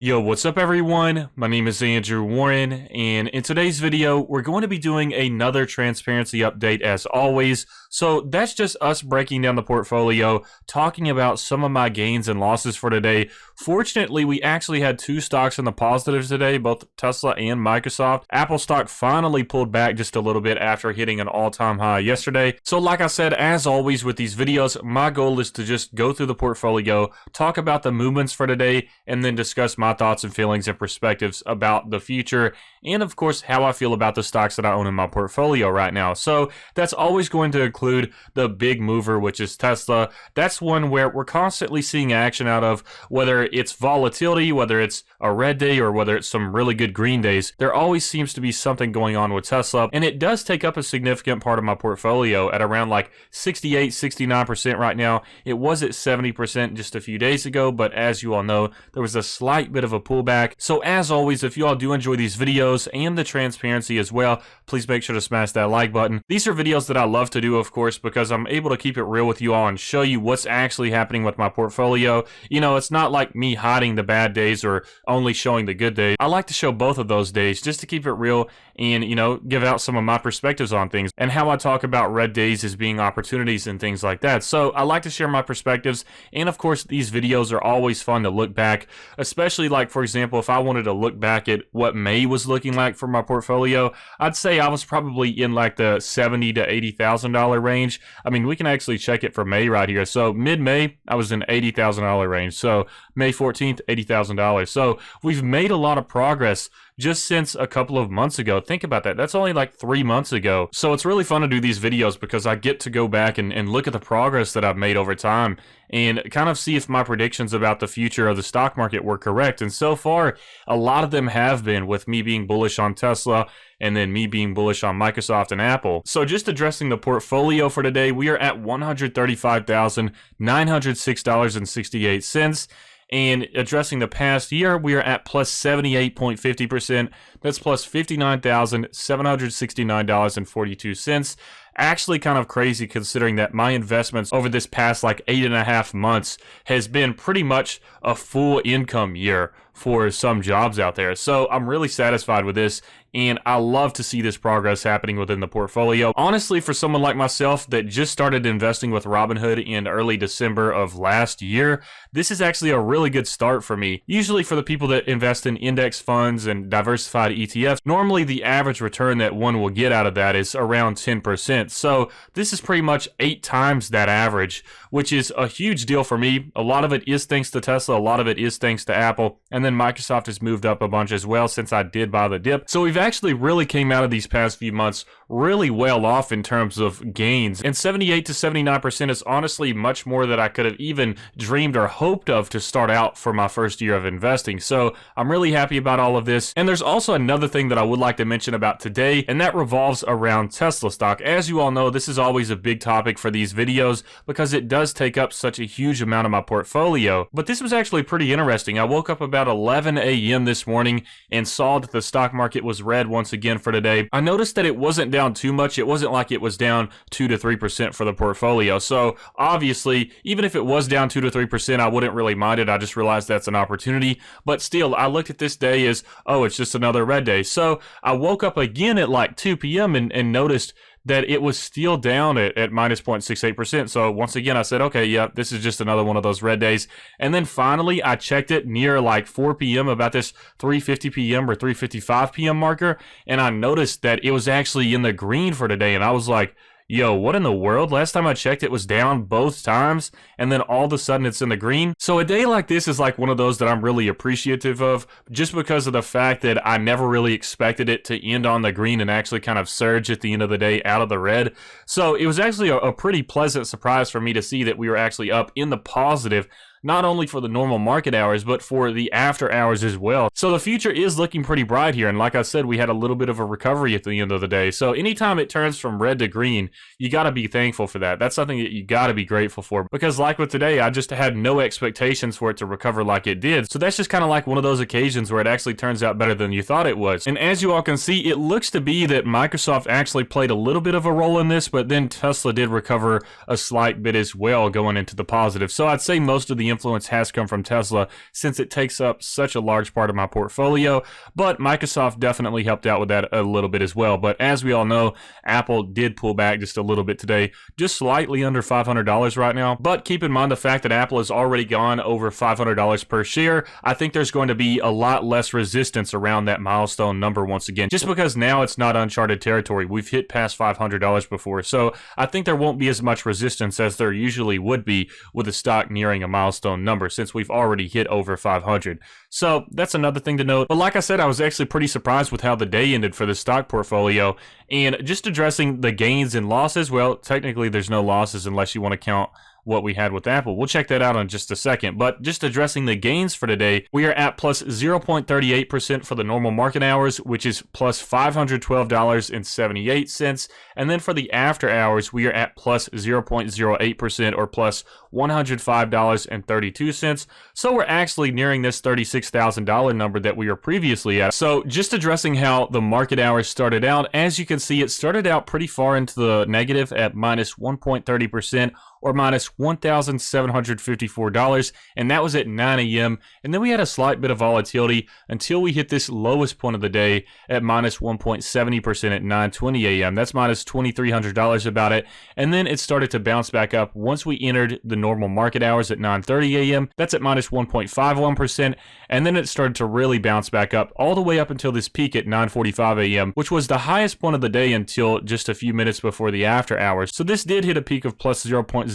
Yo, what's up everyone? My name is Andrew Warren, and in today's video, we're going to be doing another transparency update as always. So that's just us breaking down the portfolio, talking about some of my gains and losses for today. Fortunately, we actually had two stocks in the positives today, both Tesla and Microsoft. Apple stock finally pulled back just a little bit after hitting an all-time high yesterday. So like I said, as always with these videos, my goal is to just go through the portfolio, talk about the movements for today, and then discuss my thoughts and feelings and perspectives about the future, and of course how I feel about the stocks that I own in my portfolio right now. So that's always going to include the big mover, which is Tesla. That's one where we're constantly seeing action out of, whether it's volatility, whether it's a red day, or whether it's some really good green days. There always seems to be something going on with Tesla, and it does take up a significant part of my portfolio at around like 68-69% right now. It was at 70% just a few days ago, but as you all know, there was a slight bit of a pullback. So as always, if you all do enjoy these videos and the transparency as well, please make sure to smash that like button. These are videos that I love to do, of course, because I'm able to keep it real with you all and show you what's actually happening with my portfolio. You know, it's not like me hiding the bad days or only showing the good days. I like to show both of those days just to keep it real and, you know, give out some of my perspectives on things and how I talk about red days as being opportunities and things like that. So I like to share my perspectives, and of course these videos are always fun to look back, especially like, for example, if I wanted to look back at what May was looking like for my portfolio, I'd say I was probably in like the $70,000 to $80,000 range. I mean, we can actually check it for May right here. So mid-May, I was in $80,000 range. So May 14th, $80,000. So we've made a lot of progress just since a couple of months ago. Think about that. That's only like 3 months ago. So it's really fun to do these videos because I get to go back and look at the progress that I've made over time and kind of see if my predictions about the future of the stock market were correct. And so far, a lot of them have been, with me being bullish on Tesla and then me being bullish on Microsoft and Apple. So just addressing the portfolio for today, we are at $135,906.68. And addressing the past year, we are at plus 78.50%. That's plus $59,769.42. Actually kind of crazy considering that my investments over this past like 8.5 months has been pretty much a full income year for some jobs out there. So I'm really satisfied with this, and I love to see this progress happening within the portfolio. Honestly, for someone like myself that just started investing with Robinhood in early December of last year, this is actually a really good start for me. Usually for the people that invest in index funds and diversified ETFs, normally the average return that one will get out of that is around 10%. So this is pretty much 8 times that average, which is a huge deal for me. A lot of it is thanks to Tesla, a lot of it is thanks to Apple, and then Microsoft has moved up a bunch as well since I did buy the dip. So we've actually really came out of these past few months really well off in terms of gains, and 78 to 79% is honestly much more than I could have even dreamed or hoped of to start out for my first year of investing. So I'm really happy about all of this. And there's also another thing that I would like to mention about today, and that revolves around Tesla stock. As you all know, this is always a big topic for these videos because it does take up such a huge amount of my portfolio. But this was actually pretty interesting. I woke up about 11 a.m. this morning and saw that the stock market was red once again for today. I noticed that it wasn't down too much. It wasn't like it was down 2 to 3% for the portfolio. So obviously, even if it was down 2 to 3%, I wouldn't really mind it. I just realized that's an opportunity. But still, I looked at this day as, oh, it's just another red day. So I woke up again at like 2 p.m. and noticed that it was still down at minus 0.68%. So once again, I said, okay, yep, this is just another one of those red days. And then finally, I checked it near like 4 p.m. about this 3:50 p.m. or 3:55 p.m. marker, and I noticed that it was actually in the green for today. And I was like, yo, what in the world? Last time I checked, it was down both times, and then all of a sudden it's in the green. So a day like this is like one of those that I'm really appreciative of, just because of the fact that I never really expected it to end on the green and actually kind of surge at the end of the day out of the red. So it was actually a pretty pleasant surprise for me to see that we were actually up in the positive, not only for the normal market hours, but for the after hours as well. So the future is looking pretty bright here. And like I said, we had a little bit of a recovery at the end of the day. So anytime it turns from red to green, you got to be thankful for that. That's something that you got to be grateful for, because like with today, I just had no expectations for it to recover like it did. So that's just kind of like one of those occasions where it actually turns out better than you thought it was. And as you all can see, it looks to be that Microsoft actually played a little bit of a role in this, but then Tesla did recover a slight bit as well going into the positive. So I'd say most of the influence has come from Tesla since it takes up such a large part of my portfolio, but Microsoft definitely helped out with that a little bit as well. But as we all know, Apple did pull back just a little bit today, just slightly under $500 right now. But keep in mind the fact that Apple has already gone over $500 per share. I think there's going to be a lot less resistance around that milestone number once again, just because now it's not uncharted territory. We've hit past $500 before, so I think there won't be as much resistance as there usually would be with a stock nearing a milestone number, since we've already hit over 500. So that's another thing to note. But like I said, I was actually pretty surprised with how the day ended for the stock portfolio. And just addressing the gains and losses, well, technically there's no losses unless you want to count what we had with Apple. We'll check that out in just a second. But just addressing the gains for today, we are at plus 0.38% for the normal market hours, which is plus $512.78. And then for the after hours, we are at plus 0.08% or plus $105.32. So we're actually nearing this $36,000 number that we were previously at. So just addressing how the market hours started out, as you can see, it started out pretty far into the negative at minus 1.30%. or minus $1,754, and that was at 9 a.m. And then we had a slight bit of volatility until we hit this lowest point of the day at minus 1.70% at 9:20 a.m. That's minus $2,300 about it. And then it started to bounce back up once we entered the normal market hours at 9:30 a.m. That's at minus 1.51%. And then it started to really bounce back up all the way up until this peak at 9:45 a.m., which was the highest point of the day until just a few minutes before the after hours. So this did hit a peak of plus 0.06%.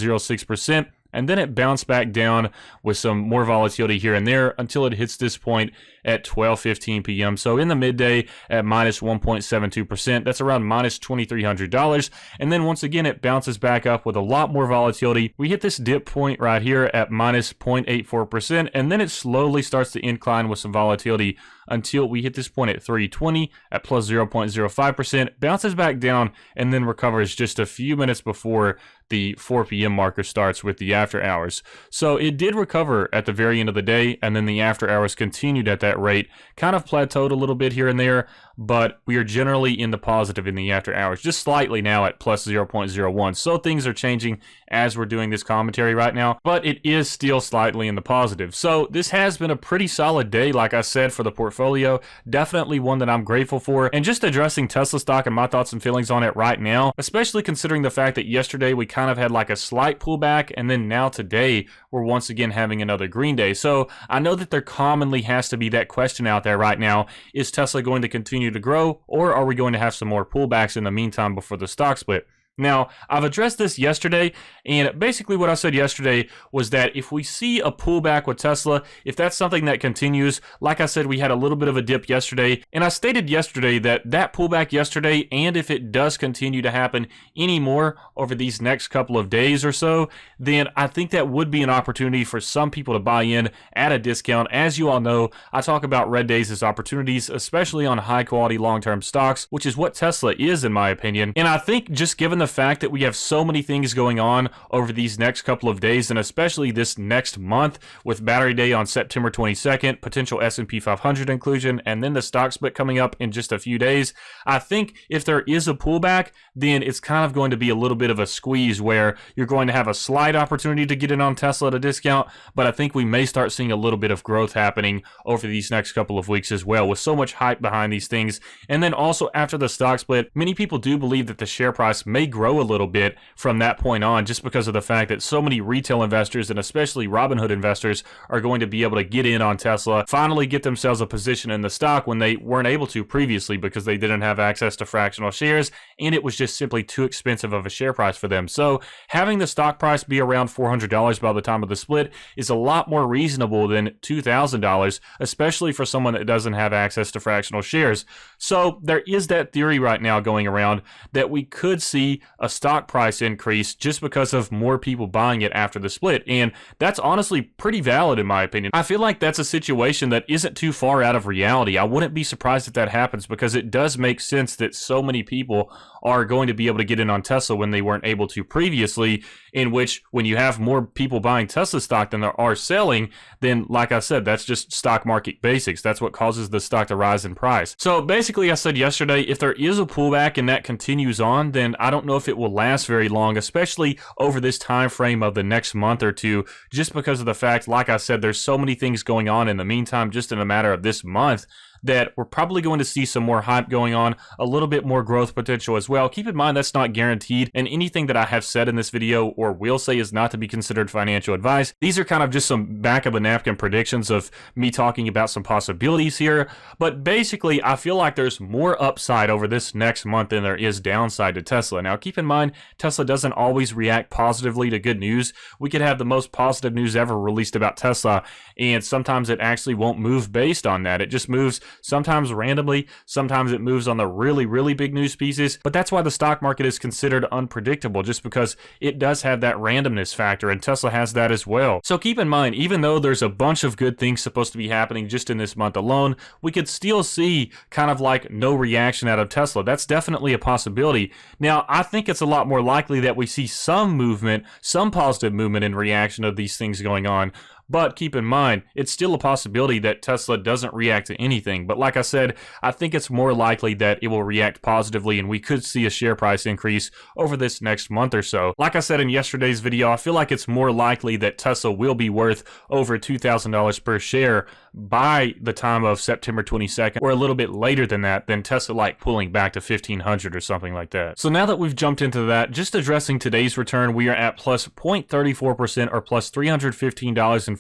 And then it bounced back down with some more volatility here and there until it hits this point at 12:15 p.m. So in the midday at minus 1.72%, that's around minus $2,300. And then once again, it bounces back up with a lot more volatility. We hit this dip point right here at minus 0.84%, and then it slowly starts to incline with some volatility until we hit this point at 3:20 at plus 0.05%, bounces back down, and then recovers just a few minutes before the 4 p.m. marker starts with the after hours. So it did recover at the very end of the day, and then the after hours continued at that rate, kind of plateaued a little bit here and there, but we are generally in the positive in the after hours, just slightly now at plus 0.01. So things are changing as we're doing this commentary right now, but it is still slightly in the positive. So this has been a pretty solid day, like I said, for the portfolio. Definitely one that I'm grateful for. And just addressing Tesla stock and my thoughts and feelings on it right now, especially considering the fact that yesterday we kind of had like a slight pullback, and then now today we're once again having another green day. So I know that there commonly has to be that question out there right now: is Tesla going to continue to grow, or are we going to have some more pullbacks in the meantime before the stock split? Now, I've addressed this yesterday, and basically what I said yesterday was that if we see a pullback with Tesla, if that's something that continues, like I said, we had a little bit of a dip yesterday, and I stated yesterday that that pullback yesterday, and if it does continue to happen anymore over these next couple of days or so, then I think that would be an opportunity for some people to buy in at a discount. As you all know, I talk about red days as opportunities, especially on high-quality long-term stocks, which is what Tesla is in my opinion. And I think just given the fact that we have so many things going on over these next couple of days, and especially this next month with Battery Day on September 22nd, potential S&P 500 inclusion, and then the stock split coming up in just a few days, I think if there is a pullback, then it's kind of going to be a little bit of a squeeze where you're going to have a slight opportunity to get in on Tesla at a discount, but I think we may start seeing a little bit of growth happening over these next couple of weeks as well, with so much hype behind these things. And then also after the stock split, many people do believe that the share price may grow a little bit from that point on, just because of the fact that so many retail investors and especially Robinhood investors are going to be able to get in on Tesla, finally get themselves a position in the stock when they weren't able to previously because they didn't have access to fractional shares, and it was just simply too expensive of a share price for them. So having the stock price be around $400 by the time of the split is a lot more reasonable than $2,000, especially for someone that doesn't have access to fractional shares. So there is that theory right now going around that we could see a stock price increase just because of more people buying it after the split, and that's honestly pretty valid in my opinion. I feel like that's a situation that isn't too far out of reality. I wouldn't be surprised if that happens, because it does make sense that so many people are going to be able to get in on Tesla when they weren't able to previously, in which when you have more people buying Tesla stock than there are selling, then like I said, that's just stock market basics. That's what causes the stock to rise in price. So basically I said yesterday, if there is a pullback and that continues on, then I don't know if it will last very long, especially over this time frame of the next month or two, just because of the fact, like I said, there's so many things going on in the meantime, just in a matter of this month, that we're probably going to see some more hype going on, a little bit more growth potential as well. Keep in mind that's not guaranteed, and anything that I have said in this video or will say is not to be considered financial advice. These are kind of just some back of the napkin predictions of me talking about some possibilities here, but basically I feel like there's more upside over this next month than there is downside to Tesla. Now keep in mind, Tesla doesn't always react positively to good news. We could have the most positive news ever released about Tesla, and sometimes it actually won't move based on that. It just moves sometimes randomly, sometimes it moves on the really big news pieces, but that's why the stock market is considered unpredictable, just because it does have that randomness factor, and Tesla has that as well. So keep in mind, even though there's a bunch of good things supposed to be happening just in this month alone, we could still see kind of like no reaction out of Tesla. That's definitely a possibility. Now, I think it's a lot more likely that we see some movement, some positive movement in reaction of these things going on. But keep in mind, it's still a possibility that Tesla doesn't react to anything. But like I said, I think it's more likely that it will react positively, and we could see a share price increase over this next month or so. Like I said in yesterday's video, I feel like it's more likely that Tesla will be worth over $2,000 per share by the time of September 22nd, or a little bit later than that, than Tesla like pulling back to 1,500 or something like that. So now that we've jumped into that, just addressing today's return, we are at plus 0.34% or plus $315.45.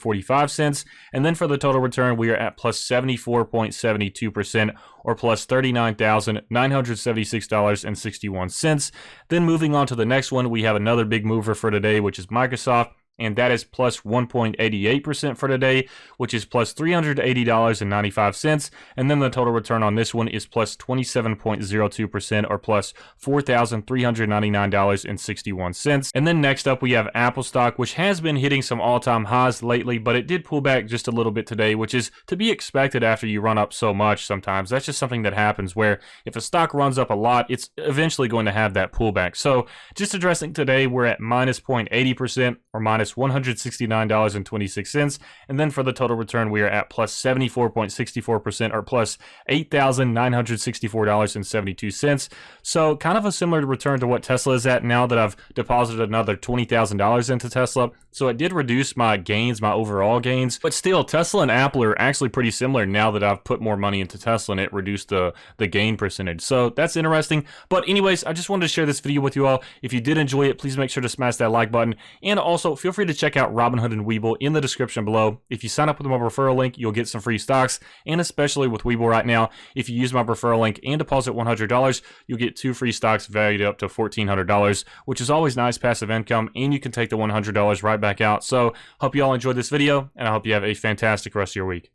And then for the total return, we are at plus 74.72% or plus $39,976.61. Then moving on to the next one, we have another big mover for today, which is Microsoft, and that is plus 1.88% for today, which is plus $380.95. And then the total return on this one is plus 27.02% or plus $4,399.61. And then next up we have Apple stock, which has been hitting some all-time highs lately, but it did pull back just a little bit today, which is to be expected after you run up so much sometimes. That's just something that happens, where if a stock runs up a lot, it's eventually going to have that pullback. So just addressing today, we're at minus 0.80% or minus $169.26, and then for the total return we are at plus 74.64% or plus $8,964.72. So kind of a similar return to what Tesla is at now that I've deposited another $20,000 into Tesla. So it did reduce my gains, my overall gains, but still Tesla and Apple are actually pretty similar now that I've put more money into Tesla, and it reduced the gain percentage. So that's interesting. But anyways, I just wanted to share this video with you all. If you did enjoy it, please make sure to smash that like button, and also feel free to check out Robinhood and Webull in the description below. If you sign up with my referral link, you'll get some free stocks, and especially with Webull right now, if you use my referral link and deposit $100, you'll get 2 free stocks valued up to $1,400, which is always nice passive income, and you can take the $100 right back out. So hope you all enjoyed this video, and I hope you have a fantastic rest of your week.